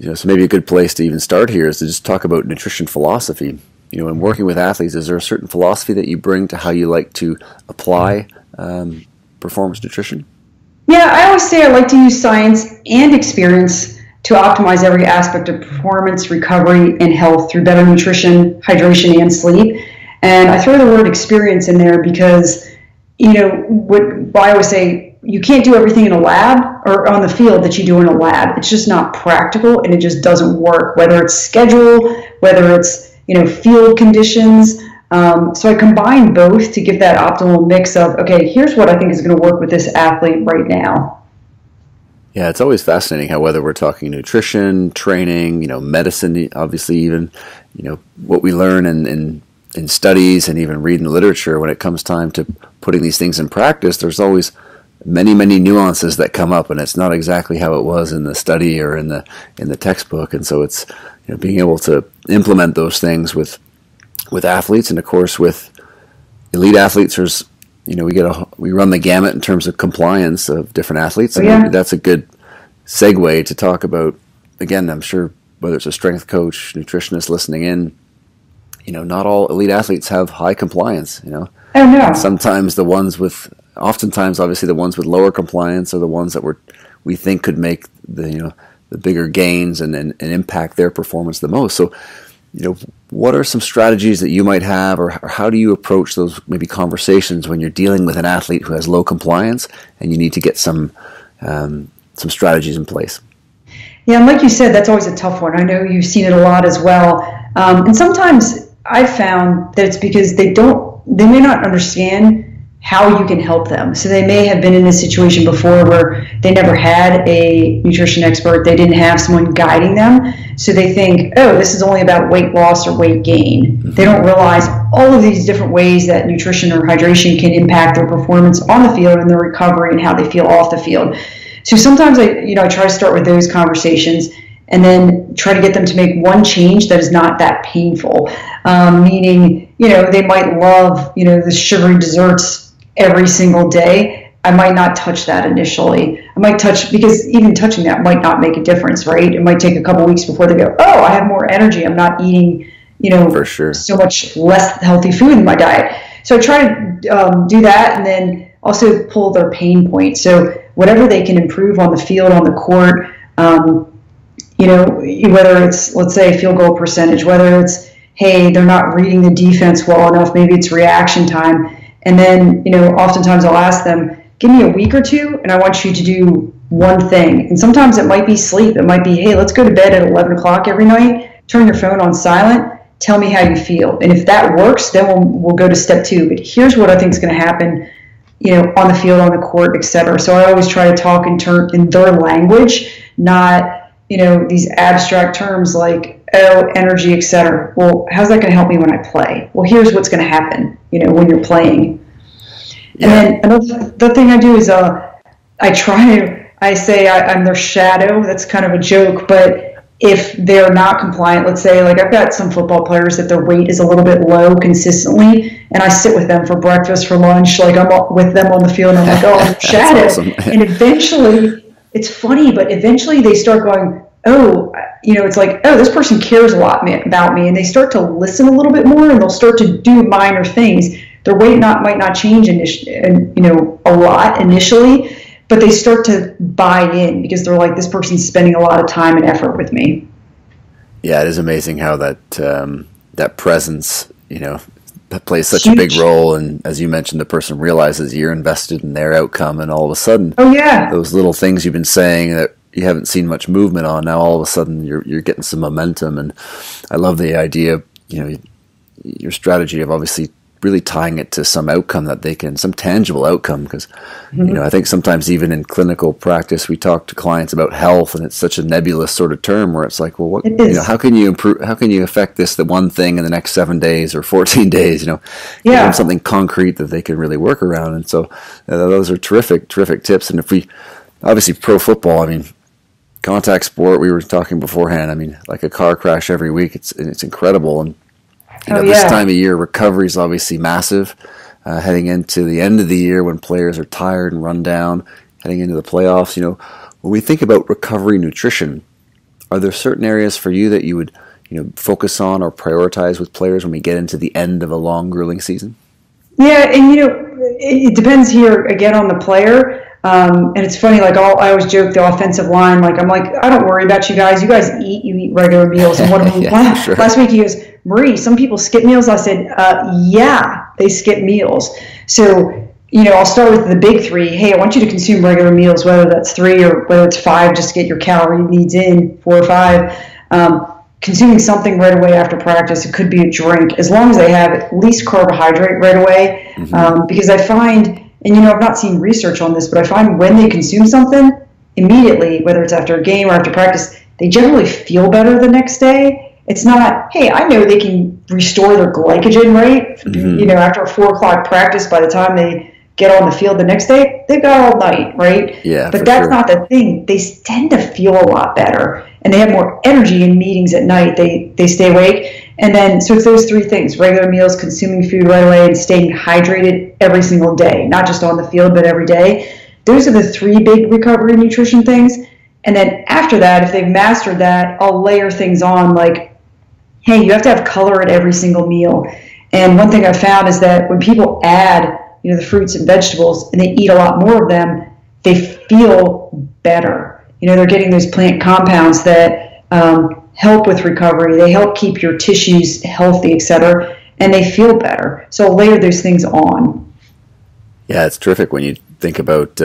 So maybe a good place to even start here is to just talk about nutrition philosophy. In working with athletes, is there a certain philosophy that you bring to how you like to apply performance nutrition? Yeah, I always say I like to use science and experience to optimize every aspect of performance, recovery, and health through better nutrition, hydration, and sleep. And I throw the word experience in there because, what I always say, you can't do everything in a lab or on the field that you do in a lab. It's just not practical, and it just doesn't work, whether it's schedule, whether it's, field conditions. So I combine both to give that optimal mix of, okay, here's what I think is going to work with this athlete right now. Yeah, it's always fascinating how whether we're talking nutrition, training, medicine, obviously even, what we learn in studies and even reading literature, when it comes time to putting these things in practice, there's always many, many nuances that come up, and it's not exactly how it was in the study or in the textbook. And so it's being able to implement those things with athletes, and of course with elite athletes, there's we run the gamut in terms of compliance of different athletes, and that's a good segue to talk about. Again, I'm sure whether it's a strength coach, nutritionist listening in, not all elite athletes have high compliance. Oh no. And sometimes oftentimes, obviously, the ones with lower compliance are the ones that we think could make the bigger gains and impact their performance the most. So, what are some strategies that you might have, or how do you approach those maybe conversations when you're dealing with an athlete who has low compliance and you need to get some strategies in place? Yeah, and like you said, that's always a tough one. I know you've seen it a lot as well. And sometimes I've found that it's because they may not understand how you can help them. So they may have been in this situation before where they never had a nutrition expert. They didn't have someone guiding them. So they think, oh, this is only about weight loss or weight gain. They don't realize all of these different ways that nutrition or hydration can impact their performance on the field and their recovery and how they feel off the field. So sometimes I try to start with those conversations and then try to get them to make one change that is not that painful. Meaning, they might love, the sugary desserts every single day. I might not touch that initially. I might because even touching that might not make a difference, right? It might take a couple weeks before they go, oh, I have more energy. I'm not eating, For sure. so much less healthy food in my diet. So I try to do that, and then also pull their pain point. So whatever they can improve on the field, on the court, whether it's, let's say, field goal percentage, whether it's, hey, they're not reading the defense well enough, maybe it's reaction time. And then, oftentimes I'll ask them, give me a week or two, and I want you to do one thing. And sometimes it might be sleep. It might be, hey, let's go to bed at 11 o'clock every night, turn your phone on silent, tell me how you feel. And if that works, then we'll go to step 2. But here's what I think is going to happen, on the field, on the court, etc. So I always try to talk in their language, not, these abstract terms like, oh, energy, etc. Well, how's that going to help me when I play? Well, here's what's going to happen, when you're playing. Yeah. And then another thing I do is I say I'm their shadow. That's kind of a joke, but if they're not compliant, let's say, like I've got some football players that their weight is a little bit low consistently, and I sit with them for breakfast, for lunch, like I'm with them on the field, and I'm like, oh, I'm their shadow. Awesome. And eventually, it's funny, but eventually they start going, oh, it's like, oh, this person cares a lot about me, and they start to listen a little bit more, and they'll start to do minor things. Their weight might not change a lot initially, but they start to buy in because they're like, this person's spending a lot of time and effort with me. Yeah, it is amazing how that presence, plays such a big role. And as you mentioned, the person realizes you're invested in their outcome, and all of a sudden, oh yeah, those little things you've been saying that you haven't seen much movement on, now all of a sudden you're getting some momentum. And I love the idea, your strategy of obviously really tying it to some outcome some tangible outcome, because I think sometimes even in clinical practice we talk to clients about health, and it's such a nebulous sort of term where it's like, well, how can you improve, how can you affect the one thing in the next 7 days or 14 days, give them something concrete that they can really work around. And so those are terrific tips. And if we obviously pro football, contact sport, we were talking beforehand, like a car crash every week, it's incredible. And this time of year, recovery is obviously massive. Heading into the end of the year when players are tired and run down, heading into the playoffs, when we think about recovery nutrition, Are there certain areas for you that you would, focus on or prioritize with players when we get into the end of a long, grueling season? Yeah, and it depends here again on the player. And it's funny, like I always joke the offensive line, like I'm like, I don't worry about you guys. You guys eat regular meals. And one of them last week he goes, Marie, some people skip meals. I said, yeah, they skip meals. So, I'll start with the big three. Hey, I want you to consume regular meals, whether that's 3 or whether it's 5, just to get your calorie needs in, 4 or 5. Consuming something right away after practice. It could be a drink, as long as they have at least carbohydrate right away. Because I find, and I've not seen research on this, but I find when they consume something immediately, whether it's after a game or after practice, they generally feel better the next day. It's not, hey, I know they can restore their glycogen, right? After a 4 o'clock practice, by the time they get on the field the next day, they've got all night, right? Yeah, but that's not the thing. They tend to feel a lot better, and they have more energy in meetings at night. They stay awake. And then, so it's those 3 things: regular meals, consuming food right away, and staying hydrated every single day, not just on the field, but every day. Those are the 3 big recovery nutrition things. And then after that, if they've mastered that, I'll layer things on like, hey, you have to have color at every single meal. And one thing I've found is that when people add the fruits and vegetables, and they eat a lot more of them, they feel better. They're getting those plant compounds that help with recovery. They help keep your tissues healthy, etc., and they feel better. So I'll layer those things on. Yeah, it's terrific when you think about,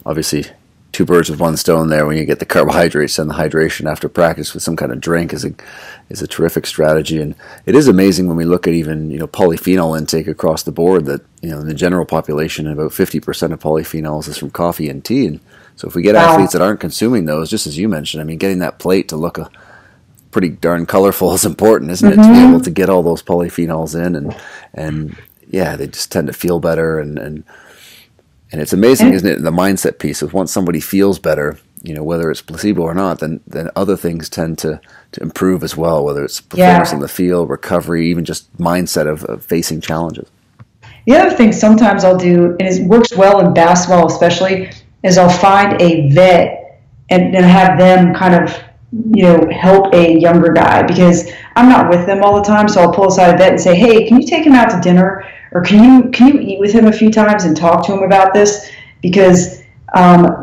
obviously, 2 birds with 1 stone there. When you get the carbohydrates and the hydration after practice with some kind of drink is a terrific strategy. And it is amazing when we look at even polyphenol intake across the board, that in the general population about 50% of polyphenols is from coffee and tea. And so if we get athletes that aren't consuming those, just as you mentioned, I mean, getting that plate to look pretty darn colorful is important, isn't it? To be able to get all those polyphenols in, and yeah, they just tend to feel better, and it's amazing, isn't it, the mindset piece of once somebody feels better, whether it's placebo or not, then other things tend to improve as well, whether it's performance in the field, recovery, even just mindset of facing challenges. The other thing sometimes I'll do, and it works well in basketball especially, is I'll find a vet and have them kind of, help a younger guy, because I'm not with them all the time. So I'll pull aside a vet and say, hey, can you take him out to dinner? Or can you eat with him a few times and talk to him about this? Because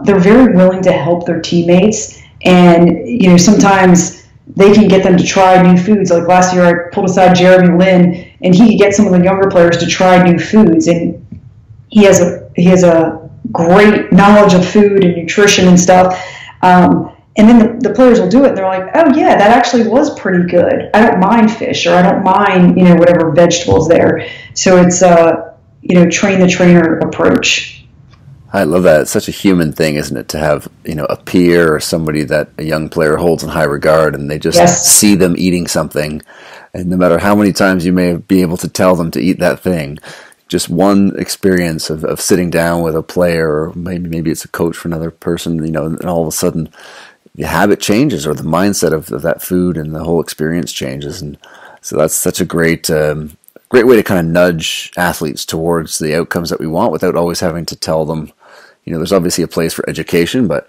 they're very willing to help their teammates. And, sometimes they can get them to try new foods. Like last year, I pulled aside Jeremy Lin, and he could get some of the younger players to try new foods. And he has a great knowledge of food and nutrition and stuff. And then the players will do it, and they're like, oh, yeah, that actually was pretty good. I don't mind fish, or I don't mind, whatever vegetables there. So it's train the trainer approach. I love that. It's such a human thing, isn't it, to have, a peer or somebody that a young player holds in high regard, and they just see them eating something. And no matter how many times you may be able to tell them to eat that thing, just one experience of sitting down with a player, or maybe it's a coach for another person, and all of a sudden the habit changes, or the mindset of that food and the whole experience changes. And so that's such a great way to kind of nudge athletes towards the outcomes that we want without always having to tell them. There's obviously a place for education, but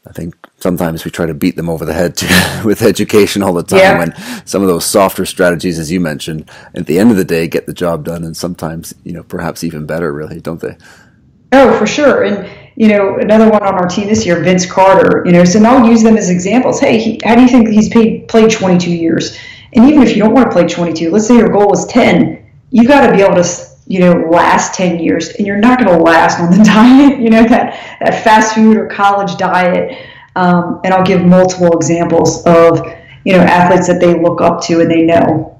I think sometimes we try to beat them over the head with education all the time, when some of those softer strategies, as you mentioned, at the end of the day get the job done, and sometimes, perhaps even better, really, don't they? Oh, for sure. And, another one on our team this year, Vince Carter, so I'll use them as examples. Hey, how do you think he's played 22 years? And even if you don't want to play 22, let's say your goal is 10, you've got to be able to, last 10 years, and you're not going to last on the diet, that fast food or college diet. And I'll give multiple examples of, athletes that they look up to and they know.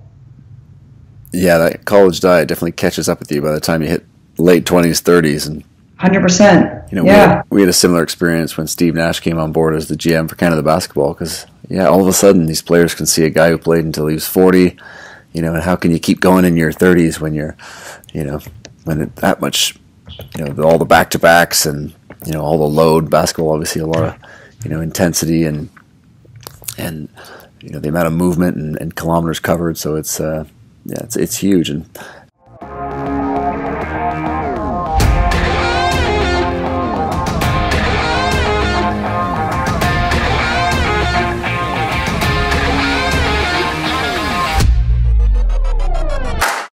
Yeah, that college diet definitely catches up with you by the time you hit late 20s, 30s. And 100%. We had a similar experience when Steve Nash came on board as the GM for Canada Basketball, because, all of a sudden these players can see a guy who played until he was 40, and how can you keep going in your 30s when you're, when it, that much, all the back-to-backs and, all the load. Basketball, obviously a lot of, intensity and the amount of movement and kilometers covered. So it's huge. And